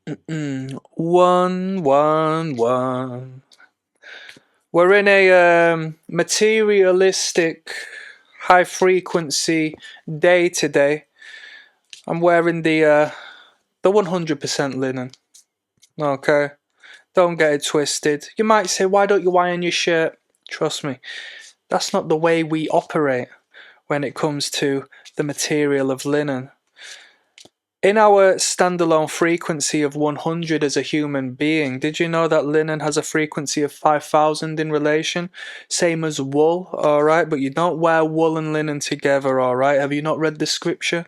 One, one, one. We're in a materialistic, high frequency day today. I'm wearing the 100% linen. Okay, don't get it twisted. You might say, why don't you iron your shirt? Trust me, that's not the way we operate when it comes to the material of linen. In our standalone frequency of 100 as a human being, did you know that linen has a frequency of 5,000 in relation? Same as wool, alright? But you don't wear wool and linen together, alright? Have you not read the scripture?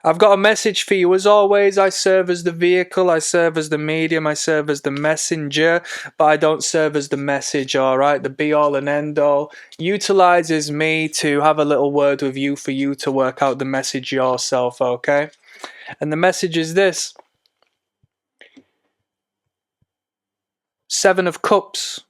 I've got a message for you. As always, I serve as the vehicle, I serve as the medium, I serve as the messenger, but I don't serve as the message, alright? The be-all and end-all utilizes me to have a little word with you for you to work out the message yourself, okay? And the message is this: Seven of Cups,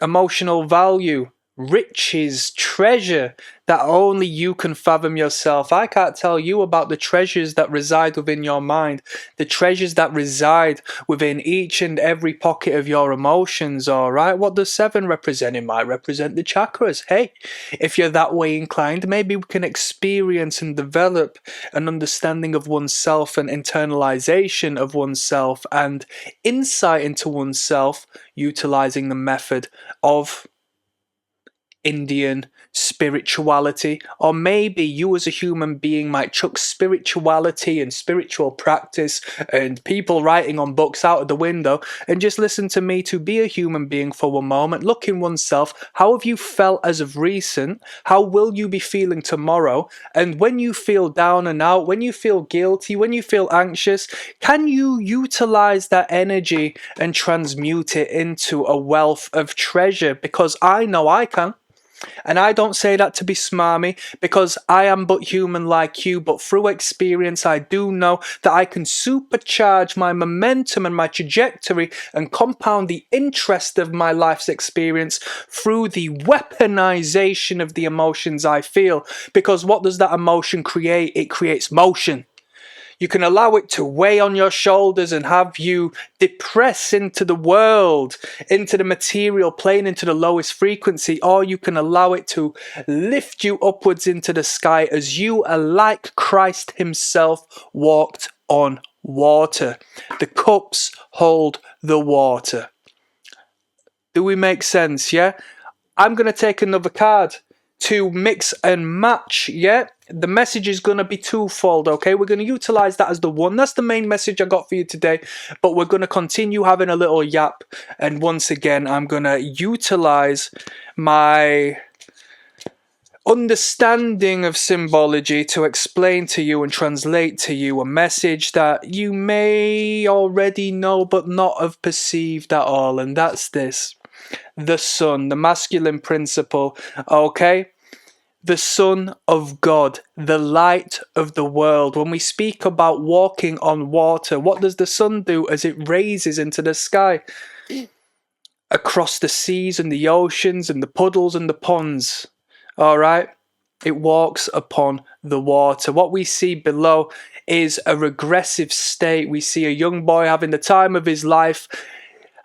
emotional value, riches, treasure that only you can fathom yourself. I can't tell you about the treasures that reside within your mind, the treasures that reside within each and every pocket of your emotions, alright? What does seven represent? It might represent the chakras. Hey, if you're that way inclined, maybe we can experience and develop an understanding of oneself and internalization of oneself and insight into oneself utilizing the method of Indian spirituality, or maybe you as a human being might chuck spirituality and spiritual practice and people writing on books out of the window and just listen to me to be a human being for one moment. Look in oneself. How have you felt as of recent? How will you be feeling tomorrow? And when you feel down and out, when you feel guilty, when you feel anxious, can you utilize that energy and transmute it into a wealth of treasure? Because I know I can. And I don't say that to be smarmy, because I am but human like you, but through experience I do know that I can supercharge my momentum and my trajectory and compound the interest of my life's experience through the weaponization of the emotions I feel. Because what does that emotion create? It creates motion. You can allow it to weigh on your shoulders and have you depress into the world, into the material plane, into the lowest frequency, or you can allow it to lift you upwards into the sky as you are like Christ himself walked on water. The cups hold the water. Do we make sense? Yeah? I'm going to take another card to mix and match, yeah? The message is going to be twofold, okay? We're going to utilize that as the one. That's the main message I got for you today. But we're going to continue having a little yap. And once again, I'm going to utilize my understanding of symbology to explain to you and translate to you a message that you may already know but not have perceived at all. And that's this. The sun, the masculine principle, okay? The Son of God, the light of the world. When we speak about walking on water, what does the sun do as it raises into the sky? Across the seas and the oceans and the puddles and the ponds, all right? It walks upon the water. What we see below is a regressive state. We see a young boy having the time of his life,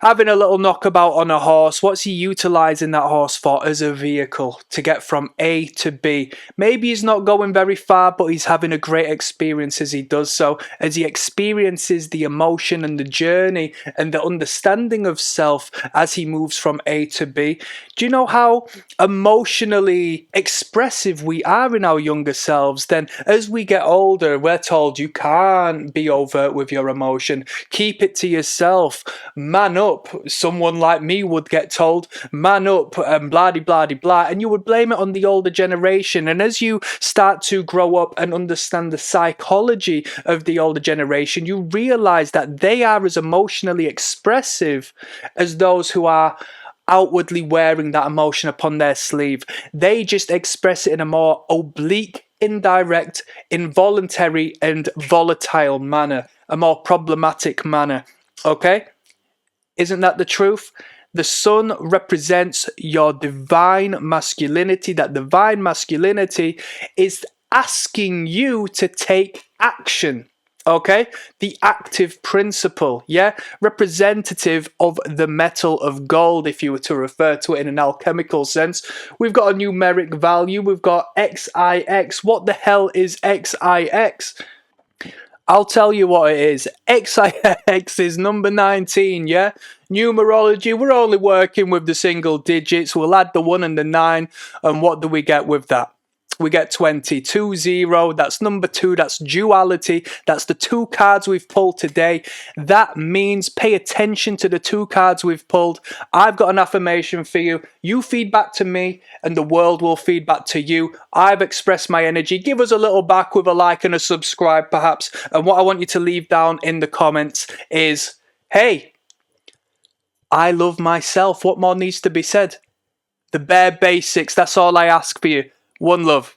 having a little knockabout on a horse. What's he utilizing that horse for? As a vehicle to get from A to B. Maybe he's not going very far, but he's having a great experience as he does so, as he experiences the emotion and the journey and the understanding of self as he moves from A to B. Do you know how emotionally expressive we are in our younger selves? Then as we get older, we're told you can't be overt with your emotion. Keep it to yourself. Man up. Someone like me would get told, man up, and blah blah blah, and you would blame it on the older generation. And as you start to grow up and understand the psychology of the older generation, you realize that they are as emotionally expressive as those who are outwardly wearing that emotion upon their sleeve. They just express it in a more oblique, indirect, involuntary, and volatile manner, a more problematic manner. Okay? Isn't that the truth? The sun represents your divine masculinity. That divine masculinity is asking you to take action. Okay, the active principle, yeah, representative of the metal of gold, if you were to refer to it in an alchemical sense. We've got a numeric value, we've got XIX. What the hell is XIX? I'll tell you what it is. XIX is number 19, yeah? Numerology, we're only working with the single digits. We'll add the 1 and the 9, and what do we get with that? We get 20, 2-0, that's number 2, that's duality, that's the 2 cards we've pulled today. That means pay attention to the 2 cards we've pulled. I've got an affirmation for you. You feed back to me, and the world will feed back to you. I've expressed my energy. Give us a little back with a like and a subscribe, perhaps. And what I want you to leave down in the comments is, hey, I love myself. What more needs to be said? The bare basics, that's all I ask for you. One love.